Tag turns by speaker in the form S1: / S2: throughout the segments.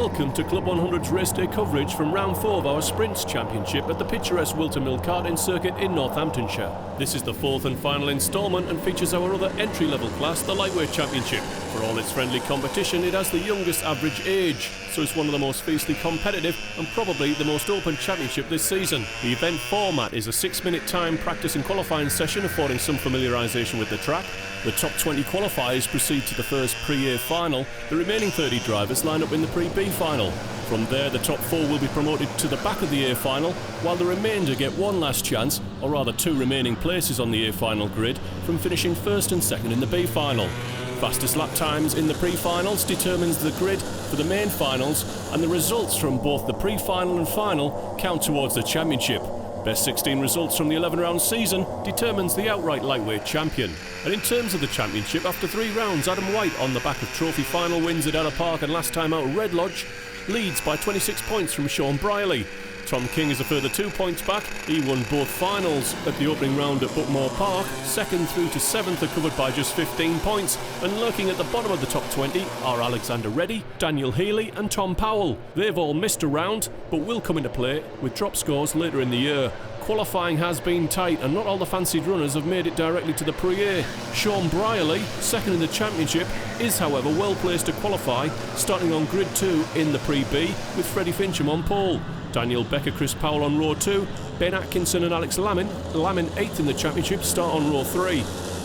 S1: Welcome to Club 100's race day coverage from round 4 of our Sprints Championship at the picturesque Whilton Karting circuit in Northamptonshire. This is the 4th and final instalment and features our other entry-level class, the Lightweight Championship. For all its friendly competition, it has the youngest average age, so it's one of the most fiercely competitive and probably the most open championship this season. The event format is a 6-minute time practice and qualifying session affording some familiarisation with the track. The top 20 qualifiers proceed to the first pre-A final. The remaining 30 drivers line up in the pre-B final. From there, the top 4 will be promoted to the back of the A final, while the remainder get one last chance, or rather 2 remaining places on the A final grid, from finishing first and second in the B final. Fastest lap times in the pre-finals determines the grid for the main finals, and the results from both the pre-final and final count towards the championship. Best 16 results from the 11-round season determines the outright lightweight champion. And in terms of the championship, after 3 rounds, Adam White, on the back of trophy final wins at Ella Park and last time out Red Lodge, leads by 26 points from Sean Brierley. Tom King is a further 2 points back. He won both finals at the opening round at Buckmore Park. 2nd through to 7th are covered by just 15 points. And lurking at the bottom of the top 20 are Alexander Reddy, Daniel Healy and Tom Powell. They've all missed a round, but will come into play with drop scores later in the year. Qualifying has been tight and not all the fancied runners have made it directly to the Pre-A. Sean Brierley, second in the championship, is however well placed to qualify, starting on grid 2 in the Pre-B with Freddie Fincham on pole. Daniel Becker, Chris Powell on row 2, Ben Atkinson and Alex Lammin 8th in the championship, start on row 3.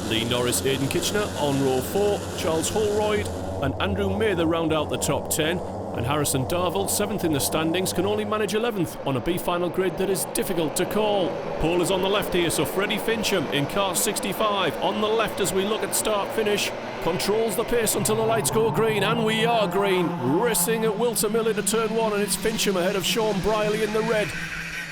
S1: Lee Norris, Aidan Kitchener on row 4, Charles Holroyd and Andrew Mather round out the top 10. And Harrison Darville, 7th in the standings, can only manage 11th on a B final grid that is difficult to call. Pole is on the left here, so Freddie Fincham in car 65 on the left as we look at start-finish. Controls the pace until the lights go green, and we are green. Racing at Whilton into turn 1, and it's Fincham ahead of Sean Brierley in the red.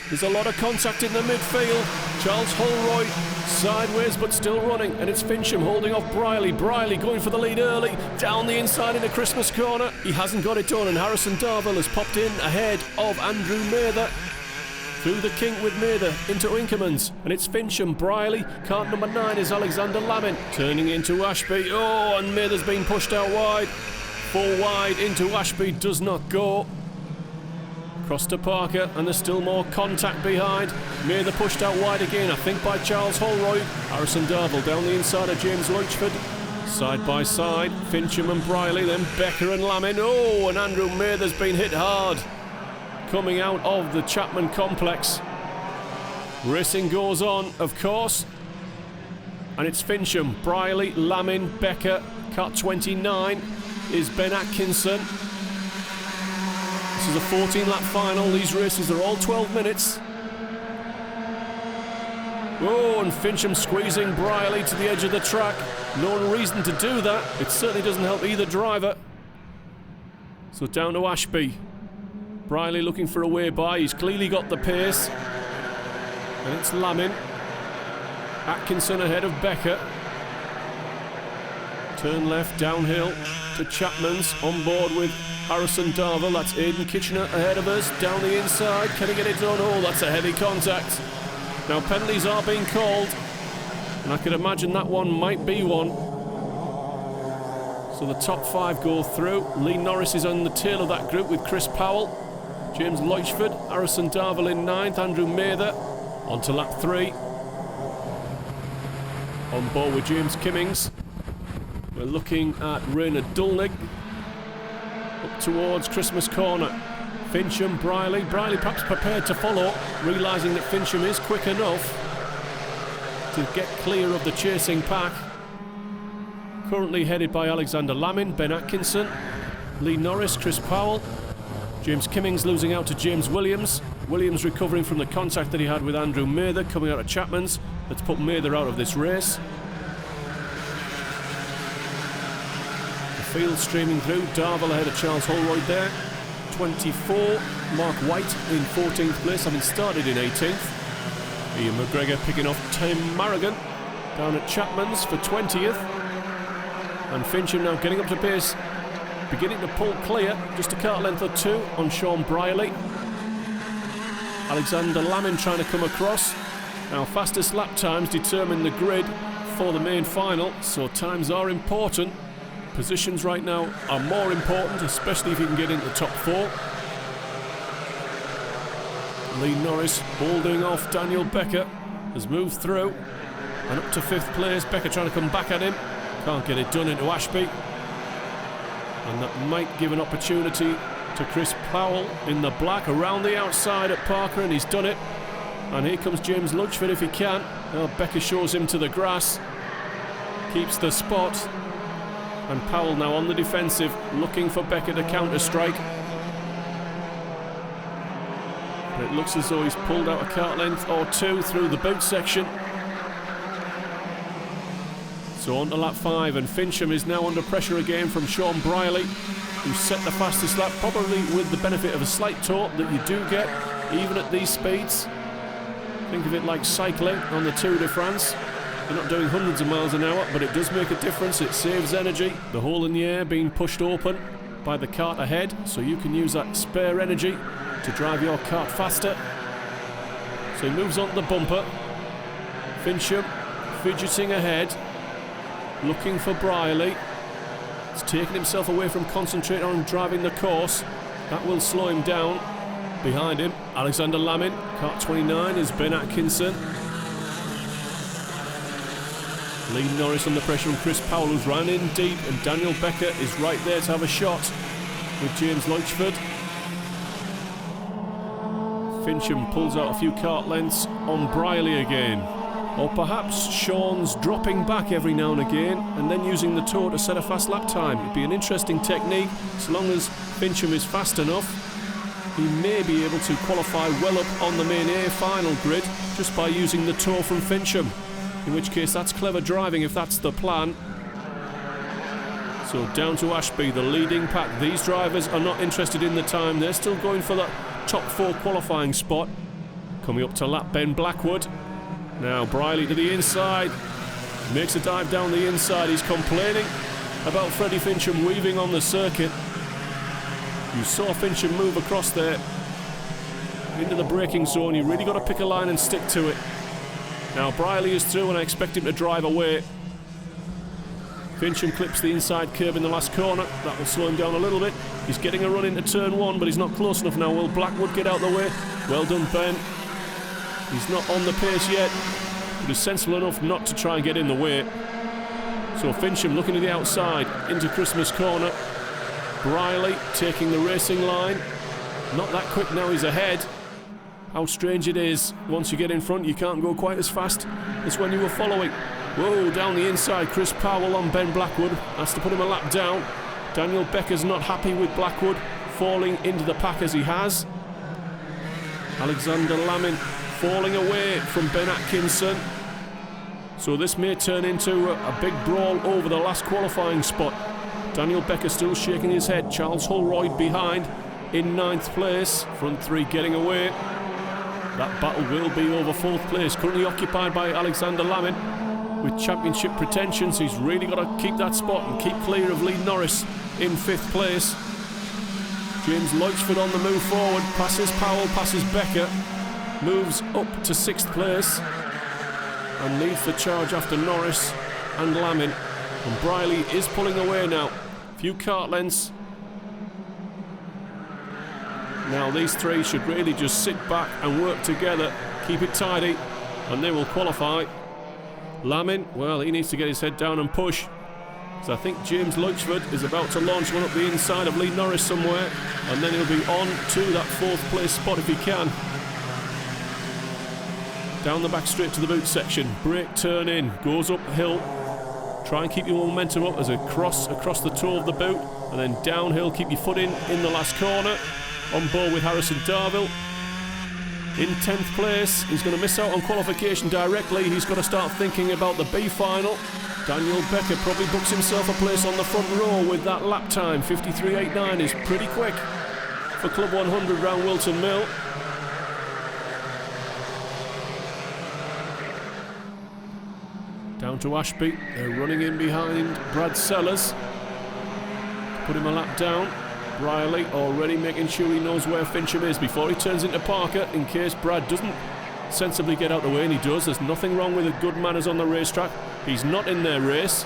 S1: There's a lot of contact in the midfield. Charles Holroyd sideways but still running, and it's Fincham holding off Brierley. Brierley going for the lead early, down the inside into Christmas corner. He hasn't got it done, and Harrison Darville has popped in ahead of Andrew Mather. Through the kink with Mather into Inkermans, and it's Fincham, Brierley. Cart number 9 is Alexander Lammin, turning into Ashby. Oh, and Mather's been pushed out wide. 4 wide into Ashby, does not go. Cross to Parker, and there's still more contact behind. Mather pushed out wide again, I think by Charles Holroyd. Harrison Darville down the inside of James Luchford. Side by side, Fincham and Brierley, then Becker and Lammin. Oh, and Andrew Mather's been hit hard coming out of the Chapman complex. Racing goes on, of course. And it's Fincham, Brierley, Lammin, Becker. Cut 29 is Ben Atkinson. This is a 14-lap final. These races are all 12 minutes. Oh, and Fincham squeezing Brierley to the edge of the track. No reason to do that. It certainly doesn't help either driver. So down to Ashby. Brierley looking for a way by. He's clearly got the pace. And it's Lammin. Atkinson ahead of Becker. Turn left, downhill to Chapman's, on board with Harrison Darville. That's Aidan Kitchener ahead of us, down the inside. Can he get it done? Oh, that's a heavy contact. Now penalties are being called, and I could imagine that one might be one. So the top 5 go through. Lee Norris is on the tail of that group with Chris Powell. James Luchford, Harrison Darville in 9th, Andrew Mather on to lap 3. On board with James Kimmings. We're looking at Raynard Dulnig up towards Christmas corner. Fincham, Brierley perhaps prepared to follow, realising that Fincham is quick enough to get clear of the chasing pack. Currently headed by Alexander Lammin, Ben Atkinson, Lee Norris, Chris Powell. James Kimmings losing out to James Williams. Williams recovering from the contact that he had with Andrew Mather coming out of Chapman's. Let's put Mather out of this race. The field streaming through. Darville ahead of Charles Holroyd there. 24. Mark White in 14th place, having started in 18th. Ian McGregor picking off Tim Marrigan down at Chapman's for 20th. And Fincham now getting up to pace, beginning to pull clear, just a kart length or 2 on Sean Brierley. Alexander Lammin trying to come across. Now fastest lap times determine the grid for the main final, so times are important. Positions right now are more important, especially if you can get into the top 4. Lee Norris holding off Daniel Becker, has moved through and up to 5th place. Becker trying to come back at him, can't get it done into Ashby, and that might give an opportunity to Chris Powell in the black around the outside at Parker, and he's done it. And here comes James Lutchford if he can. Now Becker shows him to the grass, keeps the spot, and Powell now on the defensive, looking for Becker to counter-strike. But it looks as though he's pulled out a kart length or 2 through the boot section. So on to lap 5, and Fincham is now under pressure again from Sean Brierley, who set the fastest lap, probably with the benefit of a slight torque that you do get even at these speeds. Think of it like cycling on the Tour de France. You're not doing hundreds of miles an hour, but it does make a difference. It saves energy. The hole in the air being pushed open by the kart ahead, so you can use that spare energy to drive your kart faster. So he moves on to the bumper. Fincham fidgeting ahead, looking for Brierley. He's taken himself away from concentrating on driving the course. That will slow him down. Behind him, Alexander Lamin. Kart 29 is Ben Atkinson. Lee Norris under pressure from Chris Powell, who's ran in deep, and Daniel Becker is right there to have a shot with James Lutchford. Fincham pulls out a few kart lengths on Brierley again. Or perhaps Sean's dropping back every now and again and then using the toe to set a fast lap time. It'd be an interesting technique. As long as Fincham is fast enough, he may be able to qualify well up on the main A final grid just by using the toe from Fincham. In which case that's clever driving if that's the plan. So down to Ashby, the leading pack. These drivers are not interested in the time. They're still going for that top 4 qualifying spot. Coming up to lap Ben Blackwood. Now Brierley to the inside, makes a dive down the inside. He's complaining about Freddie Fincham weaving on the circuit. You saw Fincham move across there into the braking zone. You really got to pick a line and stick to it. Now Brierley is through and I expect him to drive away. Fincham clips the inside curb in the last corner. That will slow him down a little bit. He's getting a run into turn 1, but he's not close enough now. Will Blackwood get out the way? Well done, Ben. He's not on the pace yet, but he's sensible enough not to try and get in the way. So Fincham looking to the outside into Christmas corner. Brierley taking the racing line. Not that quick now, he's ahead. How strange it is. Once you get in front, you can't go quite as fast as when you were following. Whoa, down the inside, Chris Powell on Ben Blackwood. Has to put him a lap down. Daniel Becker's not happy with Blackwood falling into the pack as he has. Alexander Lamin falling away from Ben Atkinson. So this may turn into a big brawl over the last qualifying spot. Daniel Becker still shaking his head. Charles Holroyd behind in 9th place. Front 3 getting away. That battle will be over 4th place, currently occupied by Alexander Lamin. With championship pretensions, he's really got to keep that spot and keep clear of Lee Norris in 5th place. James Lutchford on the move forward, passes Powell, passes Becker, moves up to 6th place and leads the charge after Norris and Lamin. And Brierley is pulling away now. Few kart lengths. Now these 3 should really just sit back and work together, keep it tidy, and they will qualify. Lamin, well, he needs to get his head down and push. So I think James Lutchford is about to launch one up the inside of Lee Norris somewhere, and then he'll be on to that 4th place spot if he can. Down the back straight to the boot section, brake turn in, goes uphill. Try and keep your momentum up as a cross across the toe of the boot, and then downhill, keep your foot in the last corner. On board with Harrison Darville. In 10th place, he's going to miss out on qualification directly. He's got to start thinking about the B final. Daniel Becker probably books himself a place on the front row with that lap time. 53.89 is pretty quick for Club 100 round Whilton Mill. Down to Ashby. They're running in behind Brad Sellers. Put him a lap down. Brierley already making sure he knows where Fincham is before he turns into Parker, in case Brad doesn't sensibly get out the way, and he does. There's nothing wrong with the good manners on the racetrack. He's not in their race.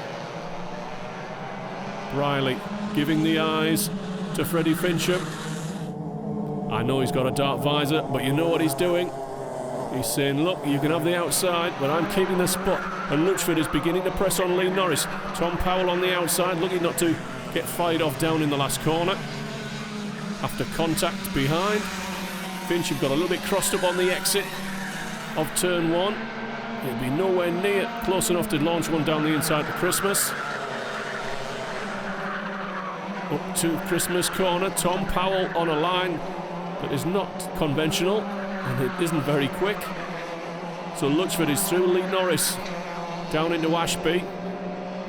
S1: Riley giving the eyes to Freddie Fincham. I know he's got a dark visor, but you know what he's doing. He's saying, look, you can have the outside, but I'm keeping the spot. And Luchford is beginning to press on Lee Norris. Tom Powell on the outside, looking not to get fired off down in the last corner. After contact behind, Fincham got a little bit crossed up on the exit of turn 1. He'll be nowhere near close enough to launch one down the inside to Christmas. Up to Christmas corner, Tom Powell on a line that is not conventional and it isn't very quick. So Luchford is through. Lee Norris down into Ashby.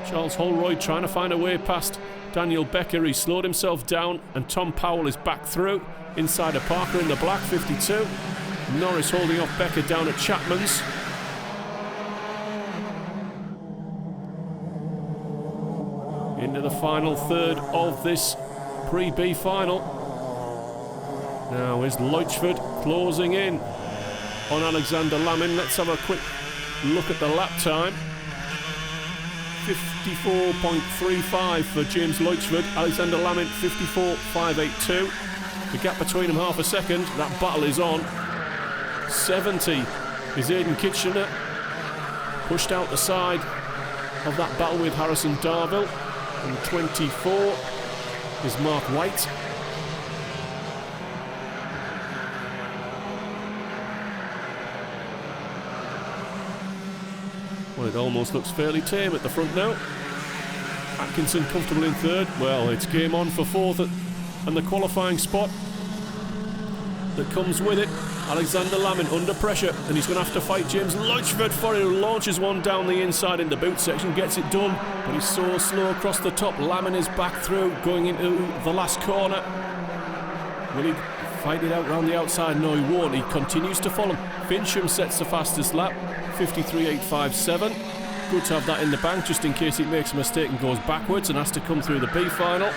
S1: Charles Holroyd trying to find a way past Daniel Becker. He slowed himself down and Tom Powell is back through inside of Parker in the black 52. Norris holding off Becker down at Chapman's. Into the final third of this pre-B final. Now is Luchford closing in on Alexander Lamin. Let's have a quick look at the lap time. 54.35 for James Luchford. Alexander Lamin 54.582. The gap between them half a second. That battle is on. 70 is Aidan Kitchener. Pushed out the side of that battle with Harrison Darville. And 24 is Mark White. Well, it almost looks fairly tame at the front now. Atkinson comfortable in third. Well, it's game on for fourth and the qualifying spot that comes with it. Alexander Lamin under pressure and he's going to have to fight James Luchford for it, who launches one down the inside in the boot section, gets it done, but he's so slow across the top. Lamin is back through, going into the last corner. Will he fight it out round the outside? No, he won't. He continues to follow. Fincham sets the fastest lap, 53.857. Good to have that in the bank just in case he makes a mistake and goes backwards and has to come through the B final.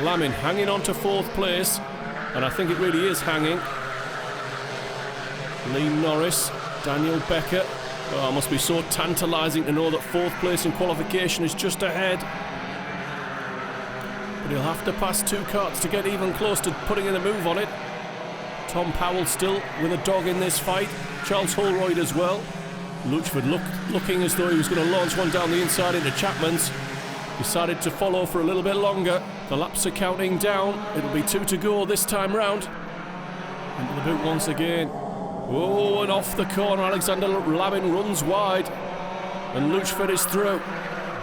S1: Lamin hanging on to fourth place, and I think it really is hanging. Lee Norris, Daniel Becker. Oh, it must be so tantalising to know that fourth place in qualification is just ahead. But he'll have to pass two karts to get even close to putting in a move on it. Tom Powell still with a dog in this fight. Charles Holroyd as well. Luchford looking as though he was going to launch one down the inside into Chapman's. Decided to follow for a little bit longer. The laps are counting down. It'll be 2 to go this time round. Into the boot once again. Oh, and off the corner, Alexander Lamin runs wide. And Luchford is through.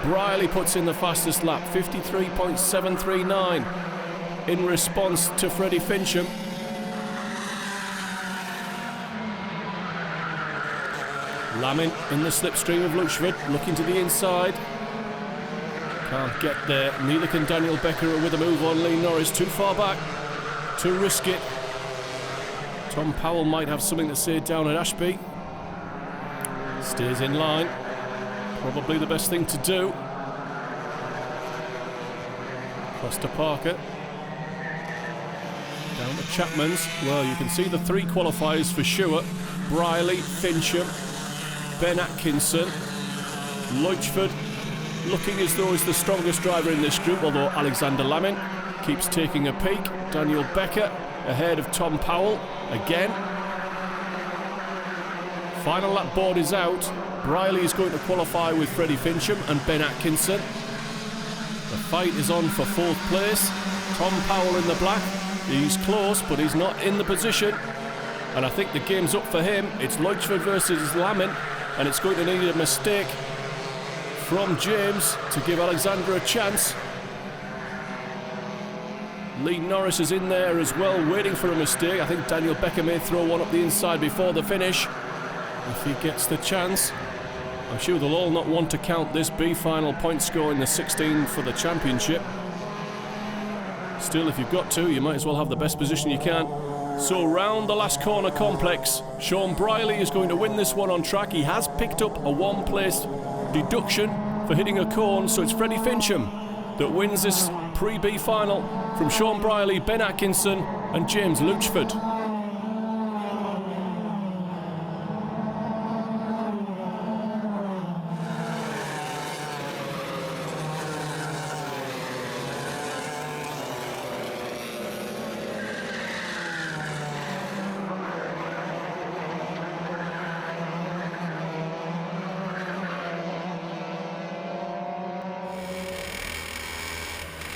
S1: Briley puts in the fastest lap, 53.739, in response to Freddie Fincham. Lamin in the slipstream of Luchford, looking to the inside. Can't get there, neither can Daniel Becker with a move on Lee Norris. Too far back to risk it. Tom Powell might have something to say down at Ashby. Stays in line. Probably the best thing to do. Across to Parker. Down to Chapman's. Well, you can see the three qualifiers for sure. Briley, Fincham, Ben Atkinson, Luchford. Looking as though he's the strongest driver in this group, although Alexander Lamin keeps taking a peek. Daniel Becker ahead of Tom Powell again. Final lap board is out. Briley is going to qualify with Freddie Fincham and Ben Atkinson. The fight is on for fourth place. Tom Powell in the black. He's close, but he's not in the position. And I think the game's up for him. It's Luchford versus Lamin, and it's going to need a mistake from James to give Alexander a chance. Lee Norris is in there as well, waiting for a mistake. I think Daniel Becker may throw one up the inside before the finish, if he gets the chance. I'm sure they'll all not want to count this B final point score in the 16 for the championship. Still, if you've got to, you might as well have the best position you can. So round the last corner complex, Sean Briley is going to win this one on track. He has picked up a one-place deduction for hitting a cone, so it's Freddie Fincham that wins this pre-B final from Sean Briley, Ben Atkinson and James Luchford.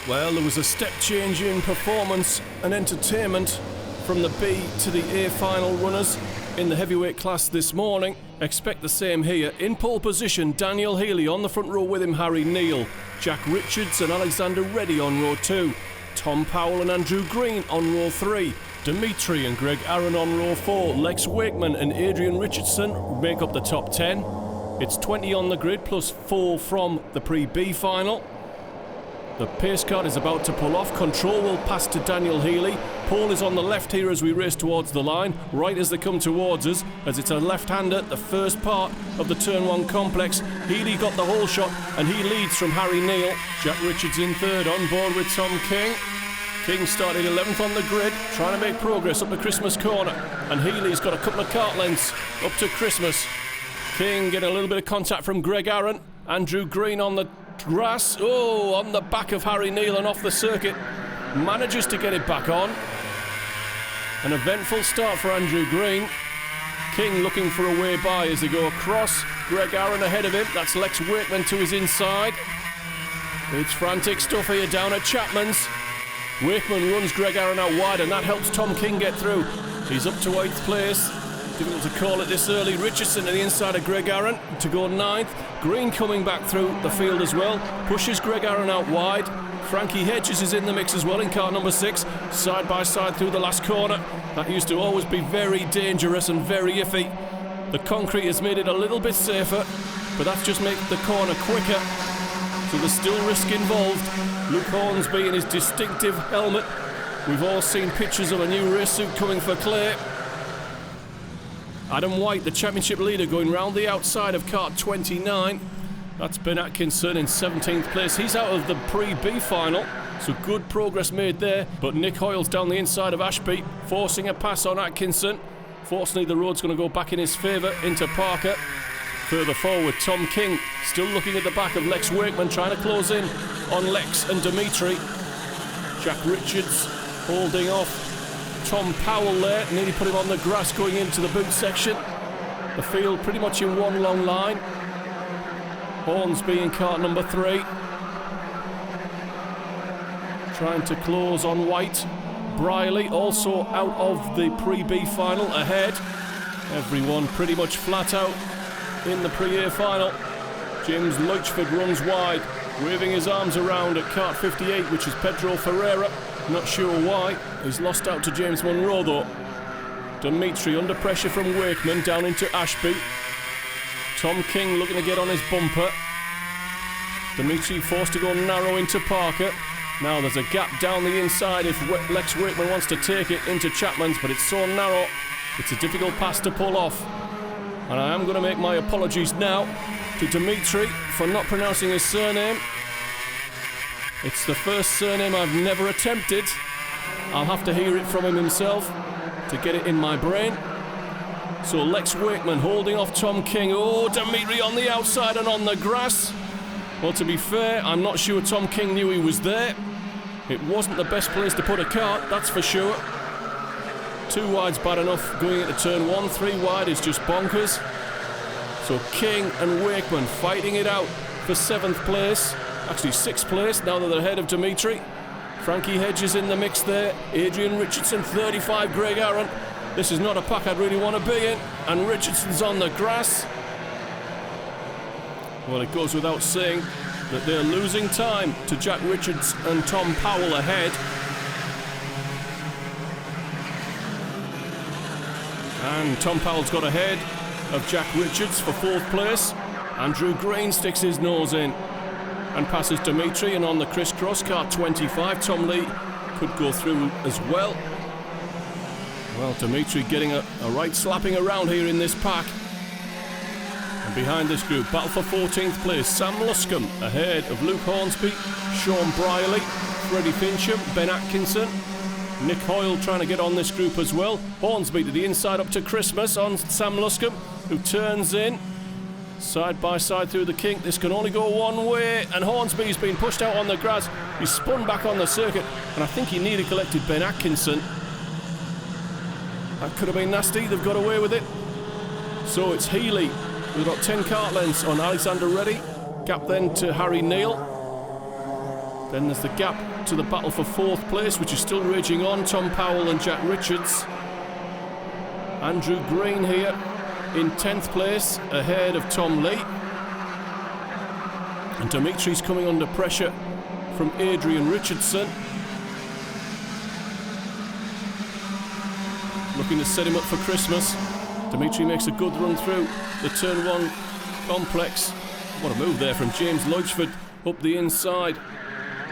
S1: Well, there was a step change in performance and entertainment from the B to the A final runners in the heavyweight class this morning. Expect the same here. In pole position, Daniel Healy. On the front row with him, Harry Neal. Jack Richards and Alexander Reddy on row 2. Tom Powell and Andrew Green on row 3. Dimitri and Greg Aaron on row 4. Lex Wakeman and Adrian Richardson make up the top 10. It's 20 on the grid plus 4 from the pre-B final. The pace car is about to pull off. Control will pass to Daniel Healy. Pole is on the left here as we race towards the line. Right as they come towards us, as it's a left-hander, the first part of the turn 1 complex. Healy got the whole shot and he leads from Harry Neal. Jack Richards in third, on board with Tom King. King started 11th on the grid, trying to make progress up the Christmas corner. And Healy's got a couple of kart lengths up to Christmas. King getting a little bit of contact from Greg Aaron. Andrew Green on the grass, on the back of Harry Neal and off the circuit, manages to get it back on. An eventful start for Andrew Green. King looking for a way by as they go across. Greg Aaron ahead of him, that's Lex Wakeman to his inside. It's frantic stuff here down at Chapman's. Wakeman runs Greg Aaron out wide and that helps Tom King get through. He's up to 8th place. Difficult to call it this early. Richardson to the inside of Greg Aaron to go 9th. Green coming back through the field as well. Pushes Greg Aaron out wide. Frankie Hedges is in the mix as well in car number 6. Side by side through the last corner. That used to always be very dangerous and very iffy. The concrete has made it a little bit safer, but that's just making the corner quicker. So there's still risk involved. Luke Hornsby in his distinctive helmet. We've all seen pictures of a new race suit coming for Clay. Adam White, the championship leader, going round the outside of kart 29. That's Ben Atkinson in 17th place. He's out of the pre-B final, so good progress made there. But Nick Hoyle's down the inside of Ashby, forcing a pass on Atkinson. Fortunately, the road's going to go back in his favour into Parker. Further forward, Tom King still looking at the back of Lex Wakeman, trying to close in on Lex and Dimitri. Jack Richards holding off Tom Powell there, nearly put him on the grass going into the boot section. The field pretty much in one long line. Hornsby in kart number 3. Trying to close on White. Briley also out of the pre-B final ahead. Everyone pretty much flat out in the pre-A final. James Luchford runs wide, waving his arms around at kart 58, which is Pedro Ferreira. Not sure why. He's lost out to James Monroe though. Dimitri under pressure from Wakeman down into Ashby. Tom King looking to get on his bumper. Dimitri forced to go narrow into Parker. Now there's a gap down the inside if Lex Wakeman wants to take it into Chapman's, but it's so narrow, it's a difficult pass to pull off. And I am going to make my apologies now to Dimitri for not pronouncing his surname. It's the first surname I've never attempted. I'll have to hear it from him himself to get it in my brain. So Lex Wakeman holding off Tom King. Dimitri on the outside and on the grass. Well, to be fair, I'm not sure Tom King knew he was there. It wasn't the best place to put a kart, that's for sure. 2 wide's bad enough going into turn 1. 3 wide is just bonkers. So King and Wakeman fighting it out for 7th place. Actually 6th place now that they're ahead of Dimitri. Frankie Hedges in the mix there. Adrian Richardson 35, Greg Aaron. This is not a pack I'd really want to be in. And Richardson's on the grass. Well, it goes without saying that they're losing time to Jack Richards and Tom Powell ahead. And Tom Powell's got ahead of Jack Richards for 4th place. Andrew Green sticks his nose in and passes Dimitri, and on the crisscross, kart 25, Tom Lee could go through as well. Well, Dimitri getting a right slapping around here in this pack. And behind this group, battle for 14th place, Sam Luscombe ahead of Luke Hornsby, Sean Briley, Freddie Fincham, Ben Atkinson, Nick Hoyle trying to get on this group as well. Hornsby to the inside up to Christmas on Sam Luscombe, who turns in. Side by side through the kink. This can only go one way, and Hornsby's been pushed out on the grass. He's spun back on the circuit, and I think he nearly collected Ben Atkinson. That could have been nasty. They've got away with it. So it's Healy. We've got 10 kart lengths on Alexander Reddy. Gap then to Harry Neal. Then there's the gap to the battle for 4th place, which is still raging on. Tom Powell and Jack Richards. Andrew Green here in 10th place, ahead of Tom Lee. And Dimitri's coming under pressure from Adrian Richardson. Looking to set him up for Christmas. Dimitri makes a good run through the turn 1 complex. What a move there from James Lodgeford up the inside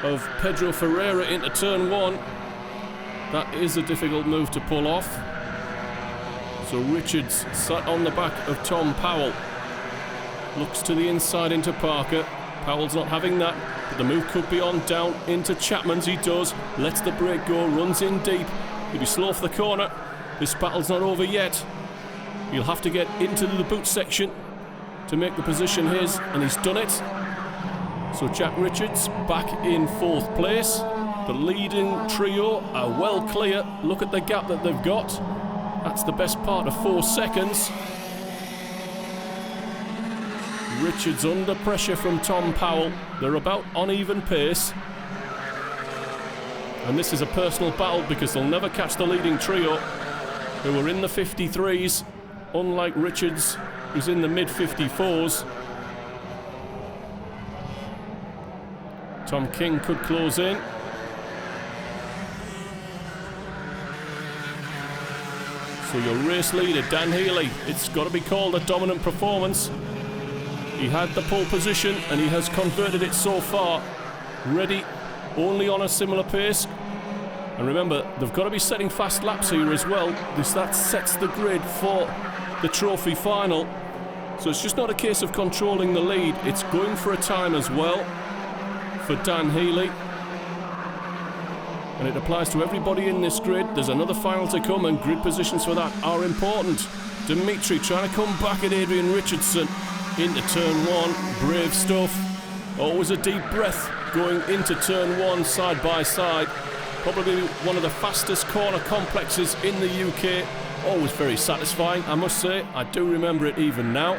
S1: of Pedro Ferreira into turn 1. That is a difficult move to pull off. So Richards sat on the back of Tom Powell. Looks to the inside into Parker. Powell's not having that, but the move could be on down into Chapman's. He does, lets the brake go, runs in deep. He'll be slow for the corner. This battle's not over yet. He'll have to get into the boot section to make the position his, and he's done it. So Jack Richards back in 4th place. The leading trio are well clear. Look at the gap that they've got. That's the best part of 4 seconds. Richards under pressure from Tom Powell. They're about on even pace. And this is a personal battle because they'll never catch the leading trio, who are in the 53s, unlike Richards, who's in the mid-54s. Tom King could close in. So your race leader, Dan Healy, it's got to be called a dominant performance. He had the pole position and he has converted it so far. Ready, only on a similar pace. And remember, they've got to be setting fast laps here as well. That sets the grid for the trophy final. So it's just not a case of controlling the lead, it's going for a time as well for Dan Healy. And it applies to everybody in this grid. There's another final to come, and grid positions for that are important. Dimitri trying to come back at Adrian Richardson into turn 1. Brave stuff. Always a deep breath going into turn 1 side by side. Probably one of the fastest corner complexes in the UK. Always very satisfying, I must say. I do remember it even now.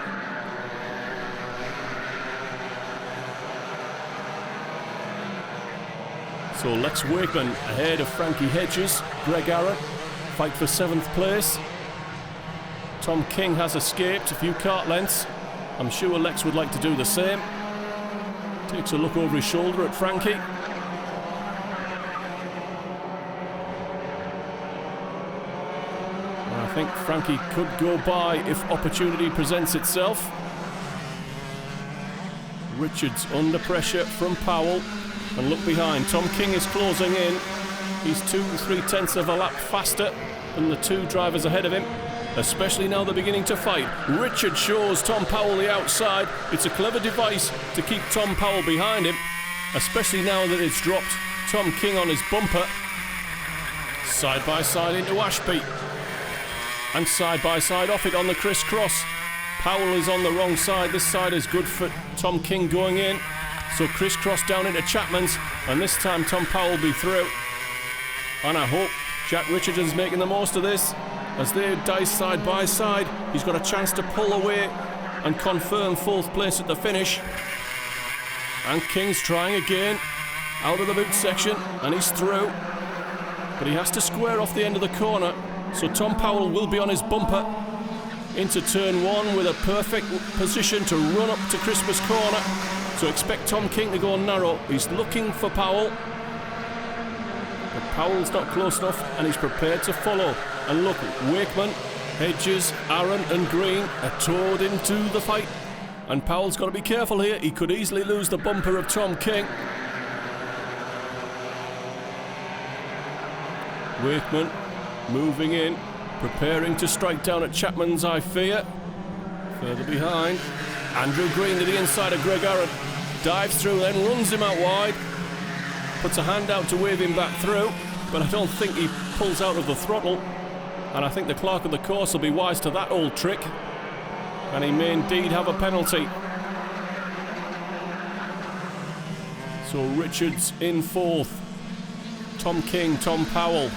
S1: So Lex Wakeman ahead of Frankie Hedges. Greg Aaron fight for 7th place. Tom King has escaped a few kart lengths. I'm sure Lex would like to do the same. Takes a look over his shoulder at Frankie. I think Frankie could go by if opportunity presents itself. Richards under pressure from Powell. And look behind, Tom King is closing in. He's 2-3 of a lap faster than the 2 drivers ahead of him. Especially now they're beginning to fight. Richard shows Tom Powell the outside. It's a clever device to keep Tom Powell behind him, especially now that it's dropped Tom King on his bumper. Side by side into Ashby. And side by side off it on the crisscross. Powell is on the wrong side. This side is good for Tom King going in. So crisscross down into Chapman's, and this time Tom Powell will be through. And I hope Jack Richardson's making the most of this. As they dice side by side, he's got a chance to pull away and confirm 4th place at the finish. And King's trying again, out of the boot section, and he's through. But he has to square off the end of the corner, so Tom Powell will be on his bumper into turn 1 with a perfect position to run up to Christmas corner. So expect Tom King to go narrow. He's looking for Powell, but Powell's not close enough, and he's prepared to follow. And look, Wakeman, Hedges, Aaron and Green are towed into the fight. And Powell's got to be careful here. He could easily lose the bumper of Tom King. Wakeman moving in, preparing to strike down at Chapman's, I fear. Further behind, Andrew Green to the inside of Greg Aaron. Dives through, then runs him out wide. Puts a hand out to wave him back through, but I don't think he pulls out of the throttle. And I think the clerk of the course will be wise to that old trick. And he may indeed have a penalty. So Richards in 4th. Tom King, Tom Powell,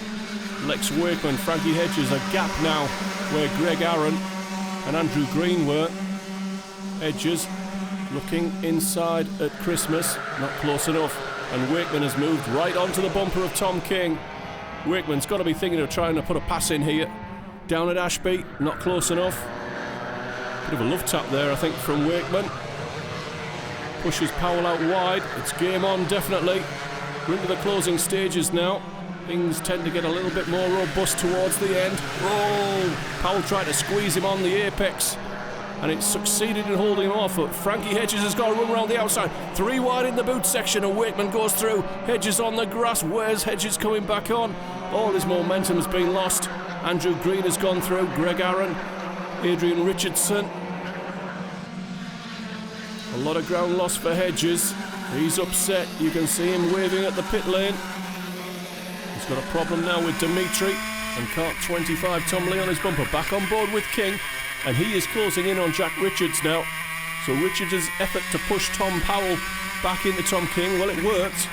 S1: Lex Wakeman, Frankie Hedges. A gap now where Greg Aaron and Andrew Green were. Hedges looking inside at Christmas, not close enough. And Wakeman has moved right onto the bumper of Tom King. Wakeman's got to be thinking of trying to put a pass in here. Down at Ashby, not close enough. Bit of a love tap there, I think, from Wakeman. Pushes Powell out wide. It's game on, definitely. We're into the closing stages now. Things tend to get a little bit more robust towards the end. Oh! Powell tried to squeeze him on the apex, and it succeeded in holding him off. But Frankie Hedges has got to run around the outside. 3 wide in the boot section, and Wakeman goes through. Hedges on the grass. Where's Hedges coming back on? All his momentum has been lost. Andrew Green has gone through. Greg Aaron, Adrian Richardson. A lot of ground lost for Hedges. He's upset. You can see him waving at the pit lane. He's got a problem now with Dimitri, and Kart 25 Tom Lee on his bumper. Back on board with King, and he is closing in on Jack Richards now. So Richards' effort to push Tom Powell back into Tom King, well, it worked,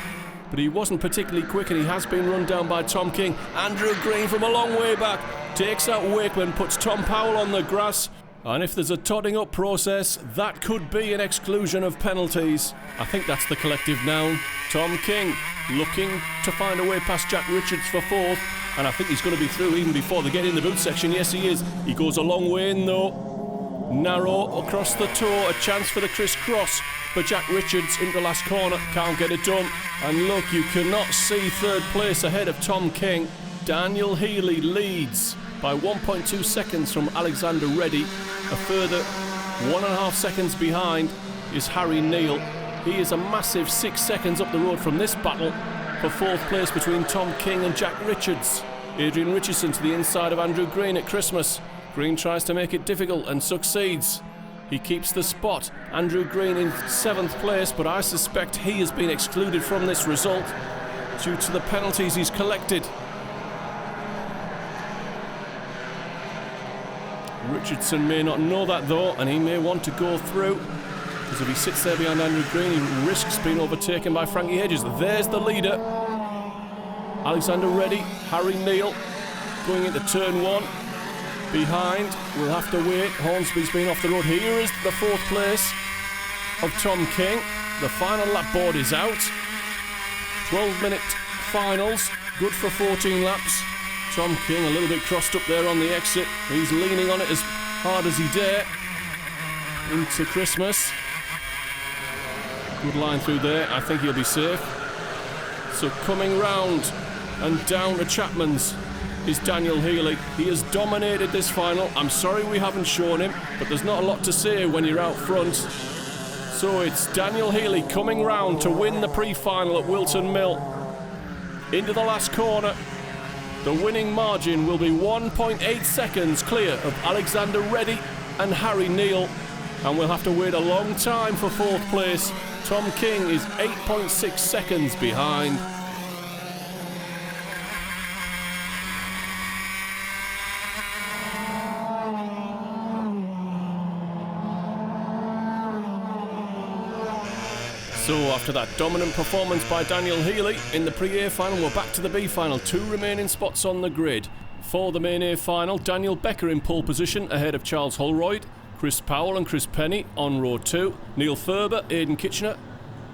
S1: but he wasn't particularly quick, and he has been run down by Tom King. Andrew Green from a long way back takes out Wakeman, puts Tom Powell on the grass. And if there's a totting up process, that could be an exclusion of penalties. I think that's the collective now. Tom King looking to find a way past Jack Richards for 4th, and I think he's going to be through even before they get in the boot section. Yes, he is. He goes a long way in though. Narrow across the toe, a chance for the crisscross for Jack Richards into the last corner. Can't get it done. And look, you cannot see 3rd place ahead of Tom King. Daniel Healy leads by 1.2 seconds from Alexander Reddy. A further 1.5 seconds behind is Harry Neal. He is a massive 6 seconds up the road from this battle for 4th place between Tom King and Jack Richards. Adrian Richardson to the inside of Andrew Green at Christmas. Green tries to make it difficult and succeeds. He keeps the spot. Andrew Green in 7th place, but I suspect he has been excluded from this result due to the penalties he's collected. Richardson may not know that though, and he may want to go through, because if he sits there behind Andrew Green, he risks being overtaken by Frankie Hedges. There's the leader, Alexander Reddy. Harry Neal going into turn 1. Behind, we'll have to wait. Hornsby's been off the road. Here is the 4th place of Tom King. The final lap board is out. 12-minute finals, good for 14 laps. Tom King a little bit crossed up there on the exit. He's leaning on it as hard as he dare into Christmas. Good line through there. I think he'll be safe. So coming round and down to Chapman's is Daniel Healy. He has dominated this final. I'm sorry we haven't shown him, but there's not a lot to say when you're out front. So it's Daniel Healy coming round to win the pre-final at Whilton Mill. Into the last corner. The winning margin will be 1.8 seconds clear of Alexander Reddy and Harry Neal, and we'll have to wait a long time for 4th place. Tom King is 8.6 seconds behind. So after that dominant performance by Daniel Healy in the pre-A final, we're back to the B final. 2 remaining spots on the grid. For the main A final, Daniel Becker in pole position ahead of Charles Holroyd, Chris Powell and Chris Penny on row 2, Neil Ferber, Aidan Kitchener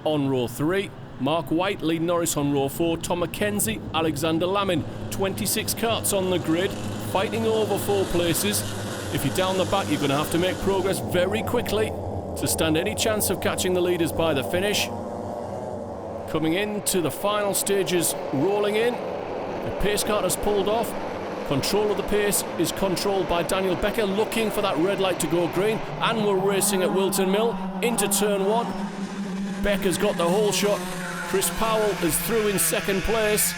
S1: on row 3, Mark White lead Norris on row 4, Tom McKenzie, Alexander Lamin. 26 karts on the grid, fighting over 4 places. If you're down the back, you're going to have to make progress very quickly to stand any chance of catching the leaders by the finish. Coming into the final stages, rolling in. The pace car has pulled off. Control of the pace is controlled by Daniel Becker, looking for that red light to go green, and we're racing at Whilton Mill into turn 1. Becker's got the whole shot. Chris Powell is through in 2nd place.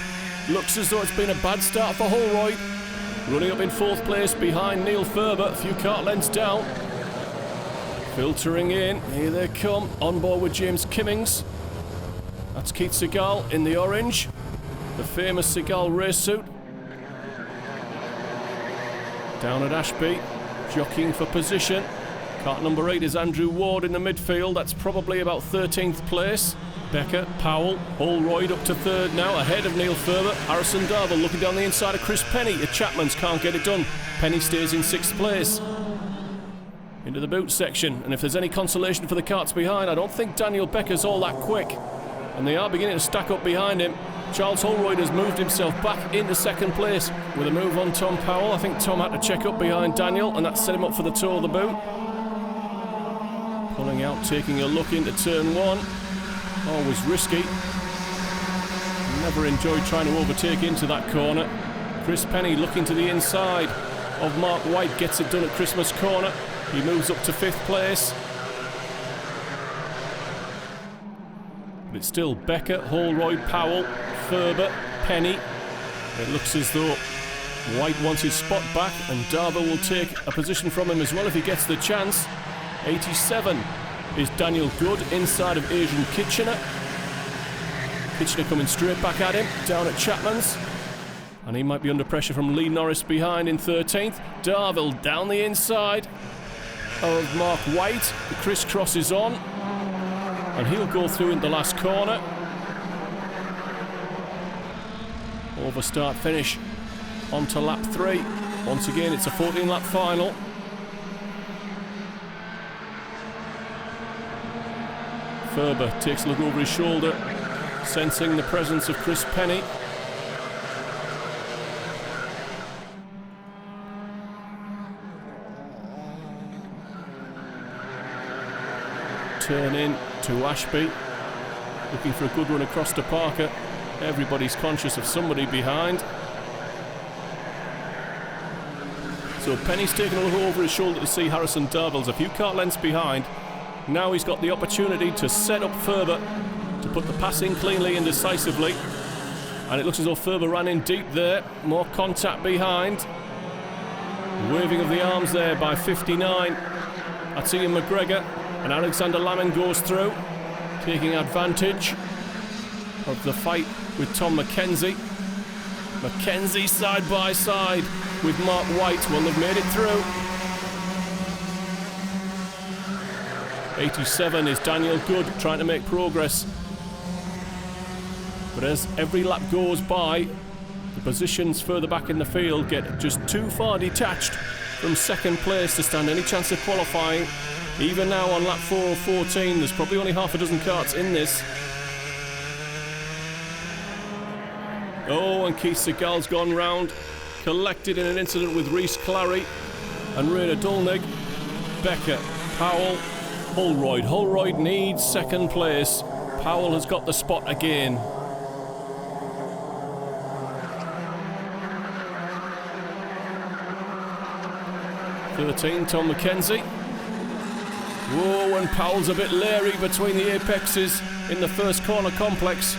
S1: Looks as though it's been a bad start for Holroyd. Running up in 4th place behind Neil Ferber, a few kart lengths down. Filtering in, here they come, on board with James Kimmings. That's Keith Segal in the orange, the famous Segal race suit. Down at Ashby, jockeying for position. Kart number 8 is Andrew Ward in the midfield, that's probably about 13th place. Becker, Powell, Holroyd up to 3rd now, ahead of Neil Ferber. Harrison Darville looking down the inside of Chris Penny. At Chapman's can't get it done. Penny stays in 6th place. Into the boot section, and if there's any consolation for the karts behind, I don't think Daniel Becker's all that quick. and they are beginning to stack up behind him. Charles Holroyd has moved himself back into second place with a move on Tom Powell. I think Tom had to check up behind Daniel, and that set him up for the toe of the boot. Pulling out, taking a look into turn one. Always risky. Never enjoyed trying to overtake into that corner. Chris Penny looking to the inside of Mark White, gets it done at Christmas Corner. He moves up to 5th place. But it's still Becker, Holroyd, Powell, Ferber, Penny. It looks as though White wants his spot back, and Darville will take a position from him as well if he gets the chance. 87 is Daniel Good inside of Asian Kitchener. Kitchener coming straight back at him, down at Chapman's. And he might be under pressure from Lee Norris behind in 13th. Darville down the inside of Mark White. The crisscross is on, and he'll go through in the last corner. Over start finish onto lap 3. Once again, it's a 14-lap final. Ferber takes a look over his shoulder, sensing the presence of Chris Penny. Turn in to Ashby, looking for a good run across to Parker. Everybody's conscious of somebody behind. So Penny's taking a look over his shoulder to see Harrison Darville's a few kart lengths behind. Now he's got the opportunity to set up Ferber to put the pass in cleanly and decisively. And it looks as though Ferber ran in deep there. More contact behind. Waving of the arms there by 59. That's Ian McGregor. And Alexander Lammin goes through, taking advantage of the fight with Tom McKenzie. McKenzie side by side with Mark White. Well, they've made it through. 87 is Daniel Good trying to make progress. But as every lap goes by, the positions further back in the field get just too far detached from second place to stand any chance of qualifying. Even now on lap 4 of 14, there's probably only half a dozen karts in this. Oh, and Keith Segal's gone round, collected in an incident with Rhys Clary and Rainer Dulnig. Becker, Powell, Holroyd. Holroyd needs second place. Powell has got the spot again. Tom McKenzie. Whoa, and Powell's a bit leery between the apexes in the first corner complex.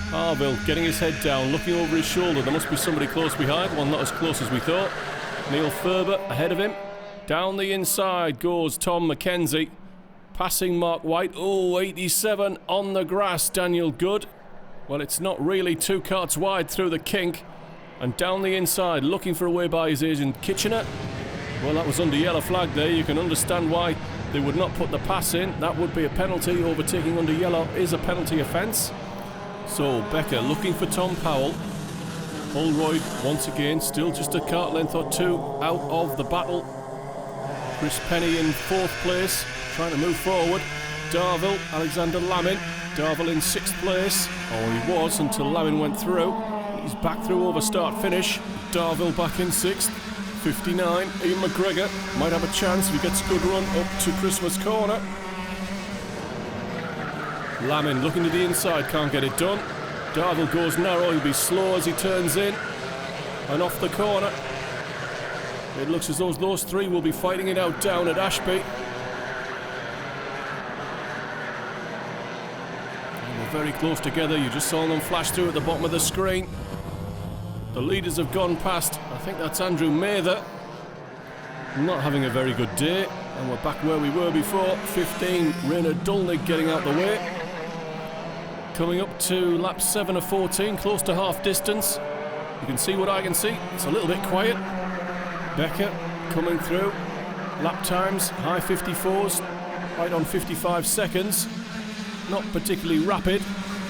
S1: Harville getting his head down, looking over his shoulder. There must be somebody close behind. Well, not as close as we thought. Neil Ferber ahead of him. Down the inside goes Tom McKenzie, passing Mark White. Oh, 87 on the grass, Daniel Good. Well, it's not really 2 karts wide through the kink. And down the inside, looking for a way by his agent Kitchener. Well, that was under yellow flag there. You can understand why they would not put the pass in. That would be a penalty. Overtaking under yellow is a penalty offence. So Becker looking for Tom Powell. Holroyd once again still just a kart length or 2 out of the battle. Chris Penny in 4th place, trying to move forward. Darville, Alexander Lammin. Darville in 6th place. Or he was until Lammin went through. He's back through over start finish. Darville back in 6th. 59, Ian McGregor might have a chance if he gets a good run up to Christmas Corner. Lammin looking to the inside, can't get it done. Darville goes narrow, he'll be slow as he turns in and off the corner. It looks as though those 3 will be fighting it out down at Ashby. And they're very close together, you just saw them flash through at the bottom of the screen. The leaders have gone past. I think that's Andrew Mather. Not having a very good day. And we're back where we were before. 15, Rainer Dulnig getting out the way. Coming up to lap 7 of 14, close to half distance. You can see what I can see. It's a little bit quiet. Becker coming through. Lap times, high 54s. Right on 55 seconds. Not particularly rapid.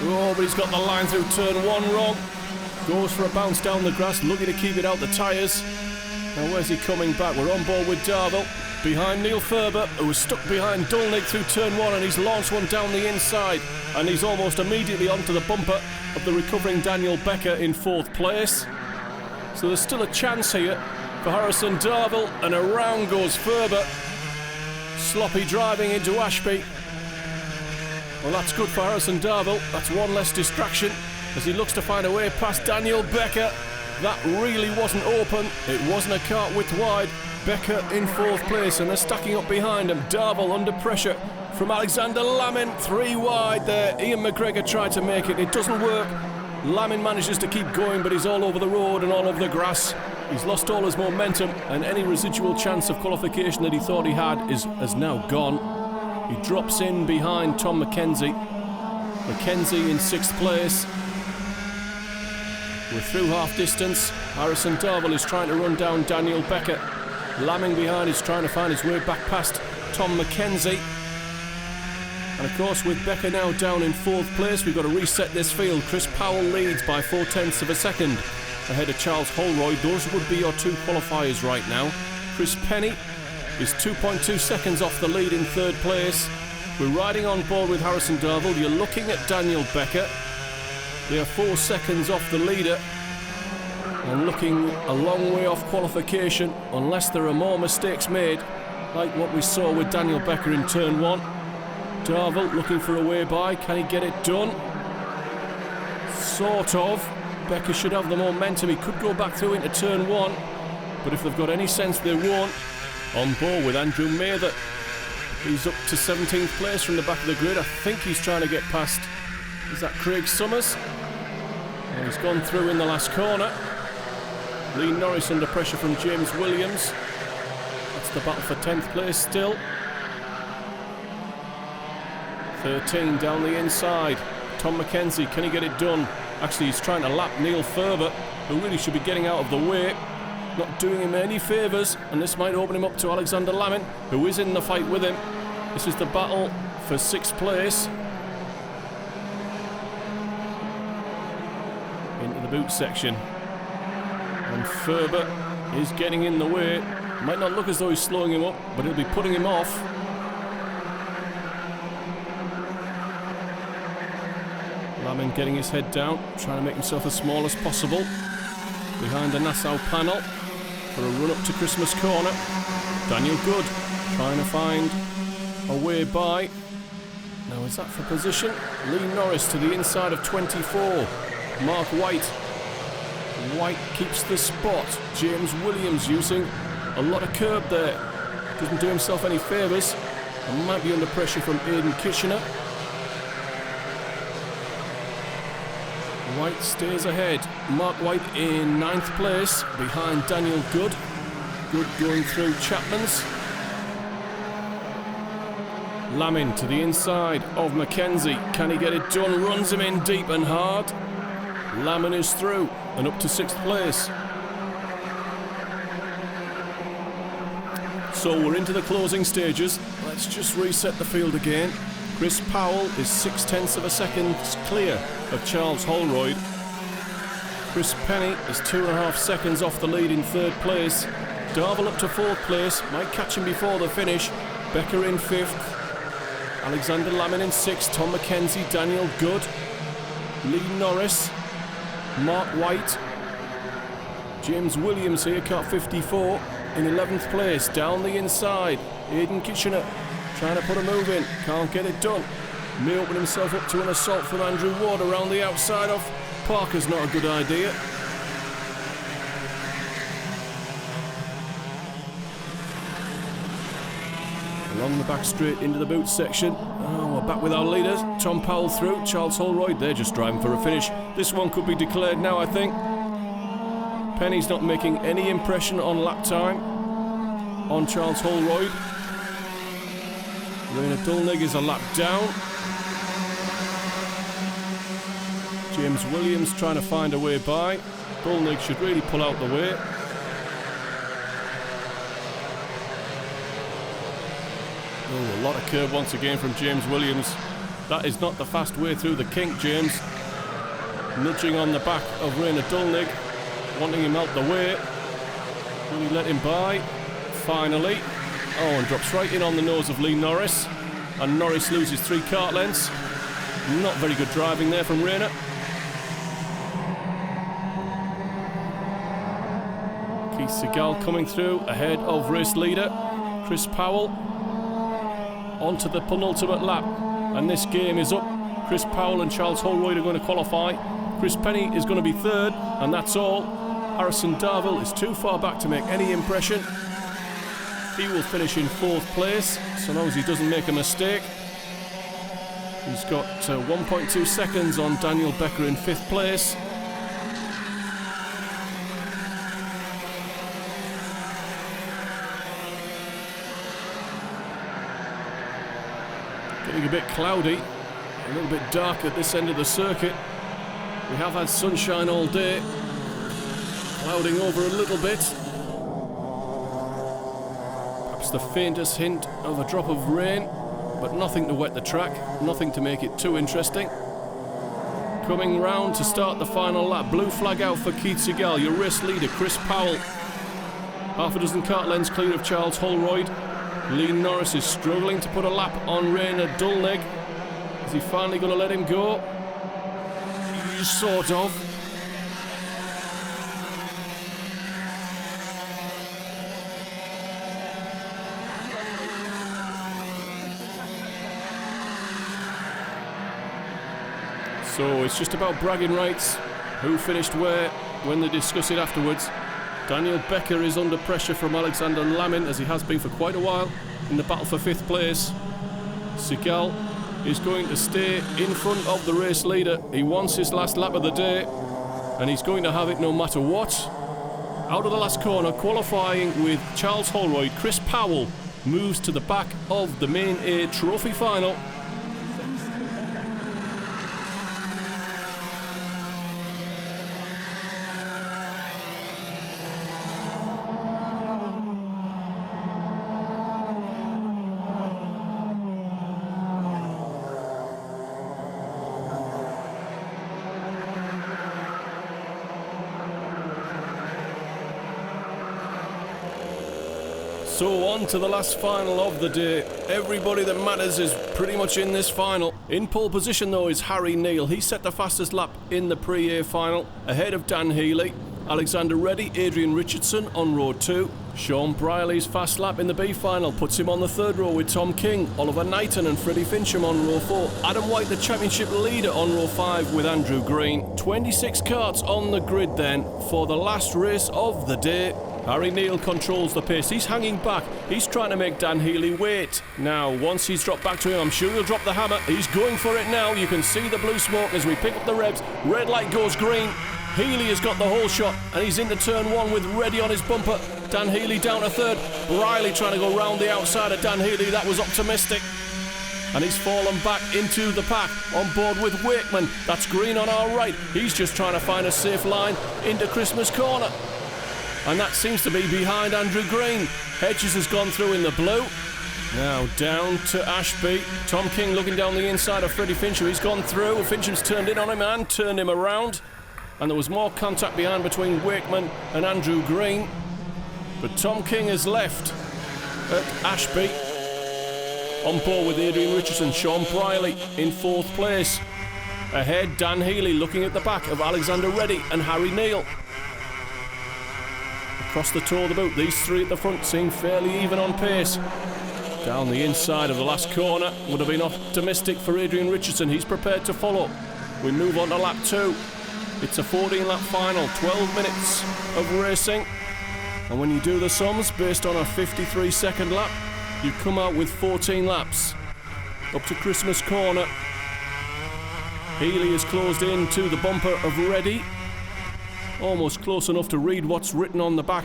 S1: Oh, but he's got the line through turn 1 wrong. Goes for a bounce down the grass, looking to keep it out the tyres. Now where's he coming back? We're on board with Darville. behind Neil Ferber, who was stuck behind Dulnig through turn 1, and he's launched one down the inside, and he's almost immediately onto the bumper of the recovering Daniel Becker in 4th place. So there's still a chance here for Harrison Darville, and around goes Ferber. Sloppy driving into Ashby. Well, that's good for Harrison Darville. That's one less distraction as he looks to find a way past Daniel Becker. That really wasn't open. It wasn't a cart width wide. Becker in 4th place, and they're stacking up behind him. Darville under pressure from Alexander Lamin. 3 wide there. Ian McGregor tried to make it. It doesn't work. Lamin manages to keep going, but he's all over the road and all over the grass. He's lost all his momentum, and any residual chance of qualification that he thought he had has now gone. He drops in behind Tom McKenzie. McKenzie in 6th place. We're through half distance. Harrison Darville is trying to run down Daniel Becker. Lamming behind is trying to find his way back past Tom McKenzie. And of course, with Becker now down in 4th place, we've got to reset this field. Chris Powell leads by 0.4 of a second ahead of Charles Holroyd. Those would be your 2 qualifiers right now. Chris Penny is 2.2 seconds off the lead in 3rd place. We're riding on board with Harrison Darville. You're looking at Daniel Becker. They are 4 seconds off the leader and looking a long way off qualification unless there are more mistakes made, like what we saw with Daniel Becker in turn 1. Darville looking for a way by. Can he get it done? Sort of. Becker should have the momentum. He could go back through into turn 1, but if they've got any sense, they won't. On board with Andrew Mather. He's up to 17th place from the back of the grid. I think he's trying to get past, is that Craig Summers? And he's gone through in the last corner. Lee Norris under pressure from James Williams. That's the battle for 10th place still. 13 down the inside. Tom McKenzie, can he get it done? Actually, he's trying to lap Neil Ferber, who really should be getting out of the way. Not doing him any favours, and this might open him up to Alexander Lamin, who is in the fight with him. This is the battle for 6th place. Into the boot section. And Ferber is getting in the way. Might not look as though he's slowing him up, but he'll be putting him off. Lamin getting his head down, trying to make himself as small as possible. Behind the Nassau panel for a run up to Christmas corner. Daniel Good trying to find a way by. Now is that for position? Lee Norris to the inside of 24. Mark White. White keeps the spot. James Williams using a lot of curb there. Doesn't do himself any favours. And might be under pressure from Aidan Kitchener. White stays ahead. Mark White in 9th place behind Daniel Good. Good going through Chapman's. Lamin to the inside of McKenzie. Can he get it done? Runs him in deep and hard. Lamin is through and up to 6th place. So we're into the closing stages. Let's just reset the field again. Chris Powell is 0.6 of a second clear of Charles Holroyd. Chris Penny is 2.5 seconds off the lead in 3rd place. Darville up to 4th place, might catch him before the finish. Becker in 5th. Alexander Lamin in 6th. Tom McKenzie, Daniel Good, Lee Norris, Mark White, James Williams here, car 54 in 11th place. Down the inside, Aidan Kitchener trying to put a move in, can't get it done. May open himself up to an assault from Andrew Ward around the outside of Parker's not a good idea. Along the back straight into the boot section. Oh, we're back with our leaders. Tom Powell through, Charles Holroyd, they're just driving for a finish. This one could be declared now, I think. Penny's not making any impression on lap time on Charles Holroyd. Raina Dulnig is a lap down. James Williams trying to find a way by. Dulnig should really pull out the way. Oh, a lot of curb once again from James Williams. That is not the fast way through the kink, James. Nudging on the back of Raina Dulnig, wanting him out the way. Will he let him by? Finally. Oh, and drops right in on the nose of Lee Norris. And Norris loses 3 kart lengths. Not very good driving there from Rayner. Keith Segal coming through ahead of race leader Chris Powell onto the penultimate lap, and this game is up. Chris Powell and Charles Holroyd are going to qualify. Chris Penny is going to be third, and that's all. Harrison Darville is too far back to make any impression. He will finish in 4th place, so long as he doesn't make a mistake. He's got 1.2 seconds on Daniel Becker in 5th place. Getting a bit cloudy, a little bit dark at this end of the circuit. We have had sunshine all day, clouding over a little bit. Perhaps the faintest hint of a drop of rain, but nothing to wet the track, nothing to make it too interesting. Coming round to start the final lap, blue flag out for Keith Segal, your race leader Chris Powell. Half a dozen kart lengths clear of Charles Holroyd. Lee Norris is struggling to put a lap on Rayner Dullnegg. Is he finally going to let him go? Sort of. So it's just about bragging rights. Who finished where when they discuss it afterwards. Daniel Becker is under pressure from Alexander Lamin, as he has been for quite a while, in the battle for 5th place. Segal is going to stay in front of the race leader. He wants his last lap of the day, and he's going to have it no matter what. Out of the last corner, qualifying with Charles Holroyd, Chris Powell moves to the back of the main A trophy final. So on to the last final of the day. Everybody that matters is pretty much in this final. In pole position though is Harry Neal. He set the fastest lap in the pre-A final, ahead of Dan Healy. Alexander Reddy, Adrian Richardson on row 2. Sean Brierley's fast lap in the B final puts him on the 3rd row with Tom King, Oliver Knighton and Freddie Fincham on row 4. Adam White, the championship leader, on row 5 with Andrew Green. 26 karts on the grid then for the last race of the day. Harry Neal controls the pace. He's hanging back. He's trying to make Dan Healy wait. Now, once he's dropped back to him, I'm sure he'll drop the hammer. He's going for it now. You can see the blue smoke as we pick up the revs. Red light goes green. Healy has got the whole shot, and he's into turn 1 with Reddy on his bumper. Dan Healy down to 3rd. Briley trying to go round the outside of Dan Healy. That was optimistic. And he's fallen back into the pack on board with Wakeman. That's Green on our right. He's just trying to find a safe line into Christmas Corner. And that seems to be behind Andrew Green. Hedges has gone through in the blue. Now down to Ashby. Tom King looking down the inside of Freddie Fincham. He's gone through. Fincham's turned in on him and turned him around. And there was more contact behind between Wakeman and Andrew Green. But Tom King has left at Ashby. On board with Adrian Richardson. Sean Brierley in 4th place. Ahead, Dan Healy looking at the back of Alexander Reddy and Harry Neal. Across the toe of the boot, these 3 at the front seem fairly even on pace. Down the inside of the last corner would have been optimistic for Adrian Richardson. He's prepared to follow. We move on to lap 2. It's a 14-lap final, 12 minutes of racing. And when you do the sums, based on a 53-second lap, you come out with 14 laps. Up to Christmas Corner. Healy is closed in to the bumper of Reddy. Almost close enough to read what's written on the back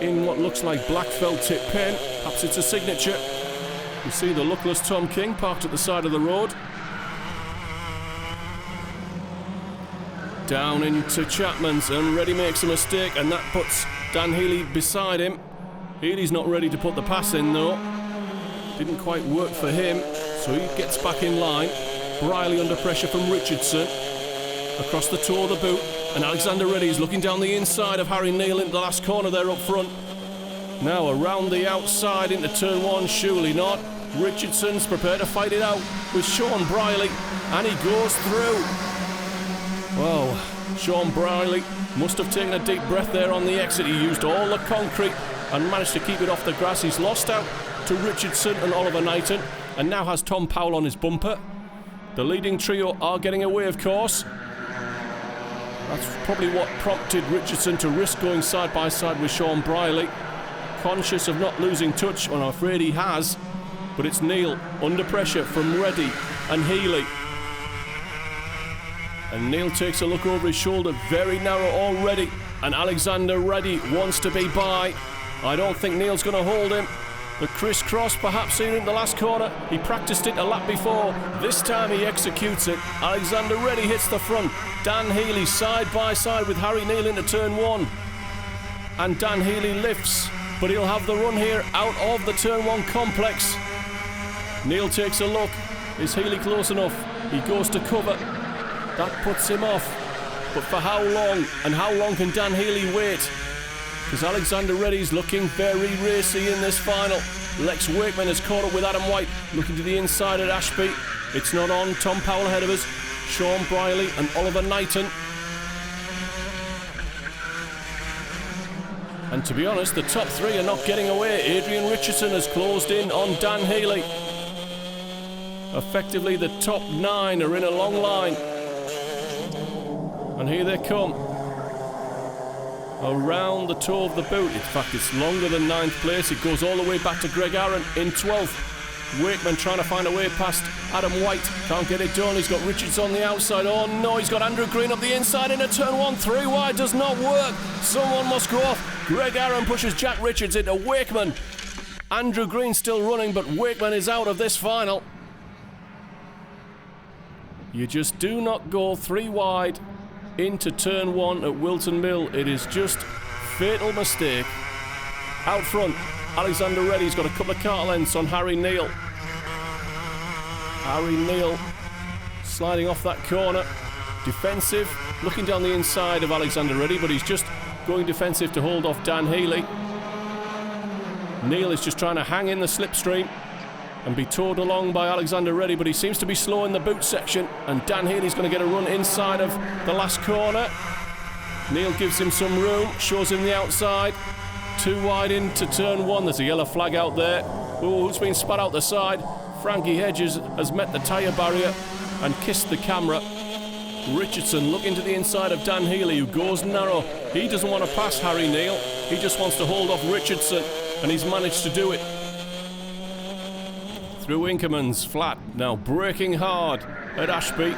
S1: in what looks like black felt tip pen. Perhaps it's a signature. You see the luckless Tom King parked at the side of the road. Down into Chapman's, and Reddy makes a mistake, and that puts Dan Healy beside him. Healy's not ready to put the pass in though. Didn't quite work for him, so he gets back in line. Brierley under pressure from Richardson. Across the toe of the boot. And Alexander Reddy is looking down the inside of Harry Neal into the last corner there up front. Now around the outside into turn 1, surely not. Richardson's prepared to fight it out with Sean Briley, and he goes through. Well, Sean Briley must have taken a deep breath there on the exit. He used all the concrete and managed to keep it off the grass. He's lost out to Richardson and Oliver Knighton, and now has Tom Powell on his bumper. The leading trio are getting away, of course. That's probably what prompted Richardson to risk going side by side with Sean Briley, conscious of not losing touch, and I'm afraid he has. But it's Neil under pressure from Reddy and Healy. And Neil takes a look over his shoulder, very narrow already, and Alexander Reddy wants to be by. I don't think Neil's going to hold him. The crisscross perhaps here in the last corner. He practiced it a lap before. This time he executes it. Alexander Reddy hits the front. Dan Healy side by side with Harry Neil into turn 1. And Dan Healy lifts, but he'll have the run here out of the turn 1 complex. Neil takes a look. Is Healy close enough? He goes to cover. That puts him off. But for how long? And how long can Dan Healy wait? Because Alexander Reddy's looking very racy in this final. Lex Wakeman has caught up with Adam White, looking to the inside at Ashby. It's not on. Tom Powell ahead of us. Sean Briley and Oliver Knighton. And to be honest, the top 3 are not getting away. Adrian Richardson has closed in on Dan Healy. Effectively, the top 9 are in a long line. And here they come. Around the toe of the boot. In fact, it's longer than 9th place. It goes all the way back to Greg Aaron in 12th. Wakeman trying to find a way past Adam White. Can't get it done. He's got Richards on the outside. Oh no, he's got Andrew Green up the inside into turn 1. 3 wide does not work. Someone must go off. Greg Aaron pushes Jack Richards into Wakeman. Andrew Green still running, but Wakeman is out of this final. You just do not go 3 wide into turn 1 at Whilton Mill. It is just fatal mistake. Out front, Alexander Reddy's got a couple of car lengths on Harry Neil. Harry Neil sliding off that corner. Defensive, looking down the inside of Alexander Reddy, but he's just going defensive to hold off Dan Healy. Neil is just trying to hang in the slipstream and be towed along by Alexander Reddy, but he seems to be slow in the boot section, and Dan Healy's going to get a run inside of the last corner. Neil gives him some room, shows him the outside. 2 wide into turn 1. There's a yellow flag out there. Oh, who's been spat out the side? Frankie Hedges has met the tyre barrier and kissed the camera. Richardson looking to the inside of Dan Healy, who goes narrow. He doesn't want to pass Harry Neil. He just wants to hold off Richardson, and he's managed to do it. Through Inkerman's flat, now braking hard at Ashby.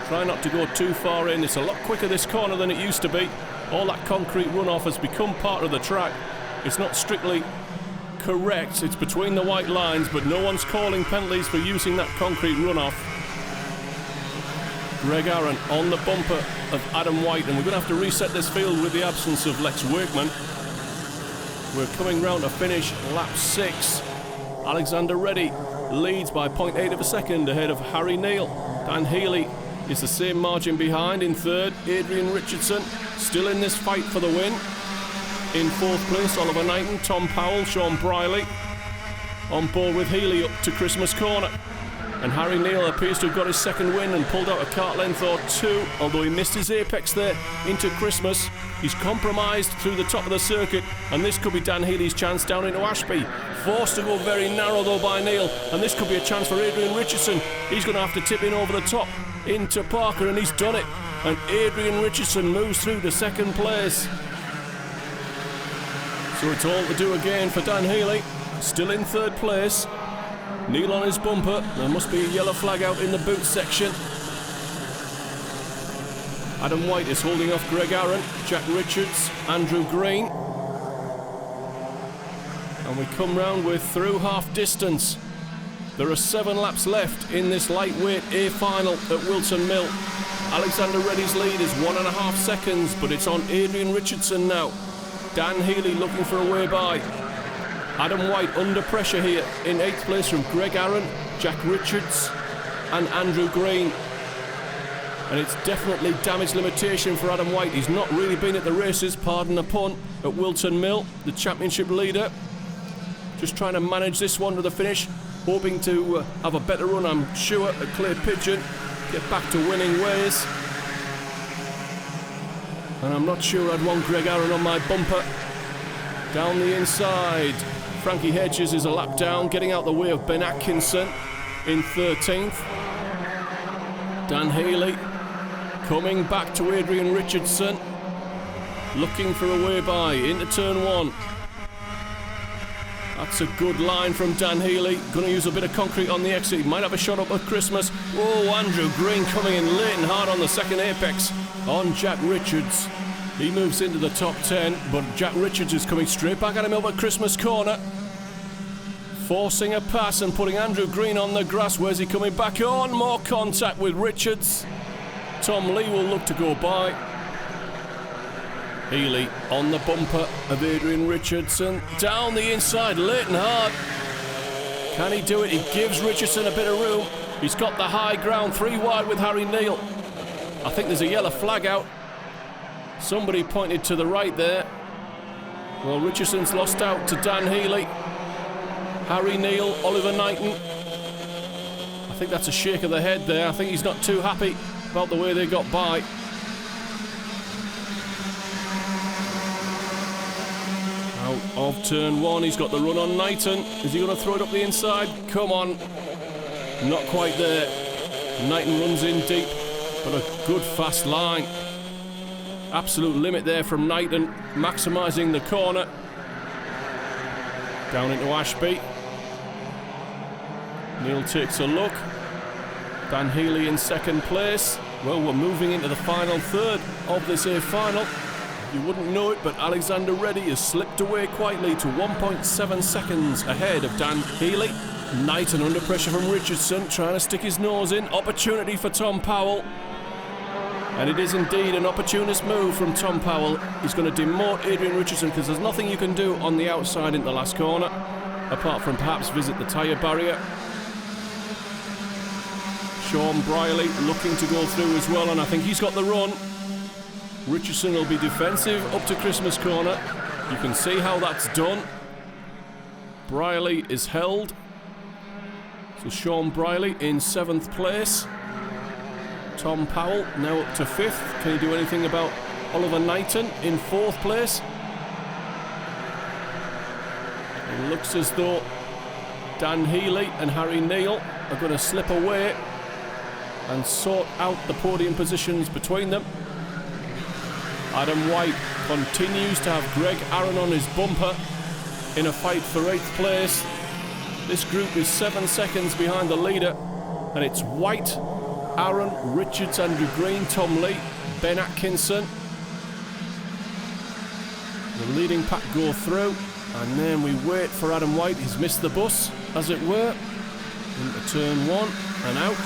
S1: Try not to go too far in. It's a lot quicker this corner than it used to be. All that concrete runoff has become part of the track. It's not strictly correct. It's between the white lines, but no one's calling penalties for using that concrete runoff. Greg Aaron on the bumper of Adam White, and we're going to have to reset this field with the absence of Lex Wakeman. We're coming round to finish lap 6. Alexander Reddy leads by 0.8 of a second ahead of Harry Neil. Dan Healy is the same margin behind in 3rd. Adrian Richardson still in this fight for the win. In 4th place, Oliver Knighton, Tom Powell, Sean Briley on board with Healy up to Christmas corner. And Harry Neil appears to have got his 2nd win and pulled out a kart length or 2, although he missed his apex there into Christmas. He's compromised through the top of the circuit, and this could be Dan Healy's chance down into Ashby. Forced to go very narrow though by Neil, and this could be a chance for Adrian Richardson. He's going to have to tip in over the top into Parker, and he's done it. And Adrian Richardson moves through to 2nd place. So it's all to do again for Dan Healy, still in 3rd place. Neil on his bumper. There must be a yellow flag out in the boot section. Adam White is holding off Greg Aaron, Jack Richards, Andrew Green. And we come round with through half distance. There are 7 laps left in this lightweight A final at Whilton Mill. Alexander Reddy's lead is 1.5 seconds, but it's on Adrian Richardson now. Dan Healy looking for a way by. Adam White under pressure here in 8th place from Greg Aaron, Jack Richards and Andrew Green. And it's definitely damage limitation for Adam White. He's not really been at the races, pardon the pun, at Whilton Mill, the championship leader. just trying to manage this one to the finish, hoping to have a better run, I'm sure, at Clay Pigeon, get back to winning ways. And I'm not sure I'd want Greg Aaron on my bumper. Down the inside, Frankie Hedges is a lap down, getting out the way of Ben Atkinson in 13th. Dan Healy coming back to Adrian Richardson, looking for a way by into turn 1. That's a good line from Dan Healy. Going to use a bit of concrete on the exit. He might have a shot up at Christmas. Oh, Andrew Green coming in late and hard on the second apex on Jack Richards. He moves into the top 10, but Jack Richards is coming straight back at him up at Christmas corner. Forcing a pass and putting Andrew Green on the grass. Where's he coming back on? More contact with Richards. Tom Lee will look to go by. Healy on the bumper of Adrian Richardson. Down the inside, late and hard. Can he do it? He gives Richardson a bit of room. He's got the high ground, 3 wide with Harry Neal. I think there's a yellow flag out. Somebody pointed to the right there. Well, Richardson's lost out to Dan Healy. Harry Neal, Oliver Knighton. I think that's a shake of the head there. I think he's not too happy about the way they got by. Out of turn 1, he's got the run on Knighton. Is he going to throw it up the inside? Come on. Not quite there. Knighton runs in deep, but a good fast line. Absolute limit there from Knighton, maximising the corner. Down into Ashby. Neil takes a look. Dan Healy in second place. Well, we're moving into the final third of this A final. You wouldn't know it, but Alexander Reddy has slipped away quietly to 1.7 seconds ahead of Dan Healy. Knighton under pressure from Richardson, trying to stick his nose in. Opportunity for Tom Powell. And it is indeed an opportunist move from Tom Powell. He's going to demote Adrian Richardson because there's nothing you can do on the outside into the last corner, apart from perhaps visit the tyre barrier. Sean Briley looking to go through as well, and I think he's got the run. Richardson will be defensive up to Christmas corner. You can see how that's done. Briley is held. So Sean Briley in 7th place. Tom Powell now up to 5th. Can he do anything about Oliver Knighton in 4th place? It looks as though Dan Healy and Harry Neal are going to slip away and sort out the podium positions between them. Adam White continues to have Greg Aaron on his bumper in a fight for 8th place. This group is 7 seconds behind the leader, and it's White, Aaron, Richards, Andrew Green, Tom Lee, Ben Atkinson. The leading pack go through, and then we wait for Adam White. He's missed the bus, as it were. Into turn 1 and out.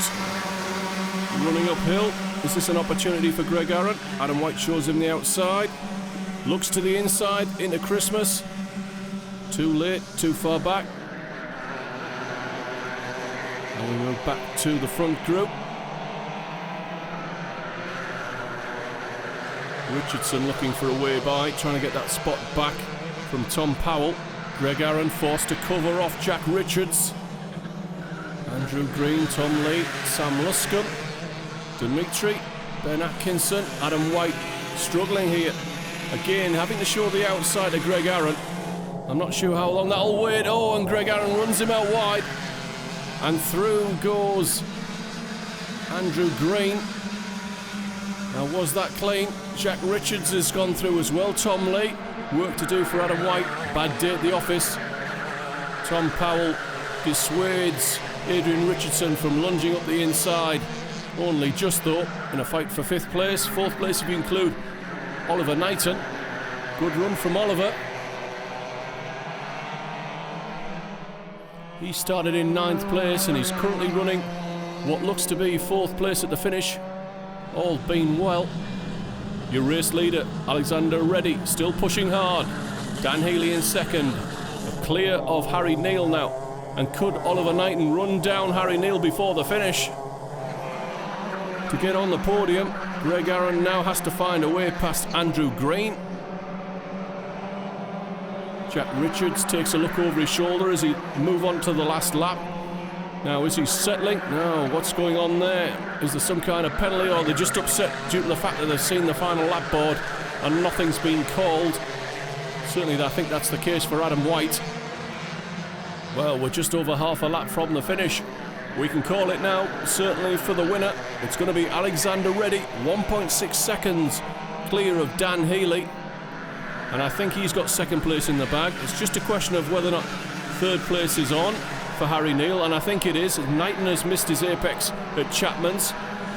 S1: Running uphill. Is this an opportunity for Greg Aaron? Adam White shows him the outside. Looks to the inside, into Christmas. Too late, too far back. And we move back to the front group. Richardson looking for a way by, trying to get that spot back from Tom Powell. Greg Aaron forced to cover off Jack Richards. Andrew Green, Tom Lee, Sam Luscombe, Dimitri, Ben Atkinson, Adam White struggling here. Again, having to show the outside of Greg Aaron. I'm not sure how long that'll wait. Oh, and Greg Aaron runs him out wide. And through goes Andrew Green. Now, was that clean? Jack Richards has gone through as well. Tom Lee, work to do for Adam White. Bad day at the office. Tom Powell dissuades Adrian Richardson from lunging up the inside. Only just though, in a fight for 5th place. 4th place if you include Oliver Knighton. Good run from Oliver. He started in 9th place and he's currently running what looks to be 4th place at the finish. All been well. Your race leader, Alexander Reddy, still pushing hard. Dan Healy in 2nd. Clear of Harry Neal now. And could Oliver Knighton run down Harry Neal before the finish? To get on the podium, Greg Aaron now has to find a way past Andrew Green. Jack Richards takes a look over his shoulder as he move on to the last lap. Now, is he settling? No, what's going on there? Is there some kind of penalty, or they're just upset due to the fact that they've seen the final lap board and nothing's been called? Certainly, I think that's the case for Adam White. Well, we're just over half a lap from the finish. We can call it now, certainly for the winner. It's going to be Alexander Reddy, 1.6 seconds clear of Dan Healy. And I think he's got second place in the bag. It's just a question of whether or not third place is on for Harry Neal, and I think it is. Knighton has missed his apex at Chapman's.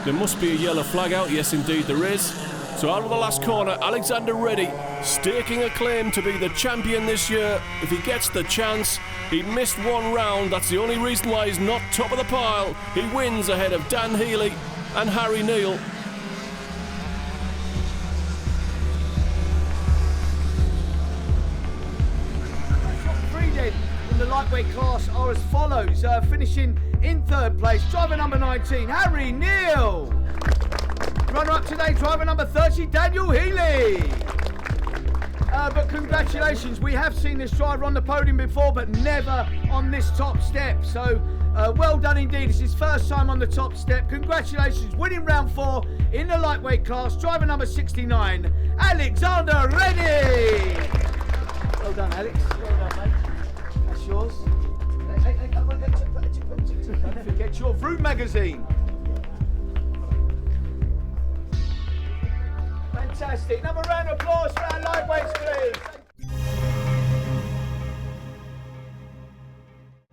S1: There must be a yellow flag out. Yes, indeed there is. So out of the last corner, Alexander Reddy staking a claim to be the champion this year. If he gets the chance, he missed one round. That's the only reason why he's not top of the pile. He wins ahead of Dan Healy and Harry Neal.
S2: The lightweight class are as follows, finishing in third place, driver number 19, Harry Neal. Runner-up today, driver number 30, Daniel Healy. But congratulations, we have seen this driver on the podium before, but never on this top step. So well done indeed. It's his first time on the top step. Congratulations, winning round 4 in the lightweight class, driver number 69, Alexander Reddy. Well done, Alex. Well done, mate. Yours. Don't forget your Vroom magazine. Fantastic. Another round of applause for our lightweights, please.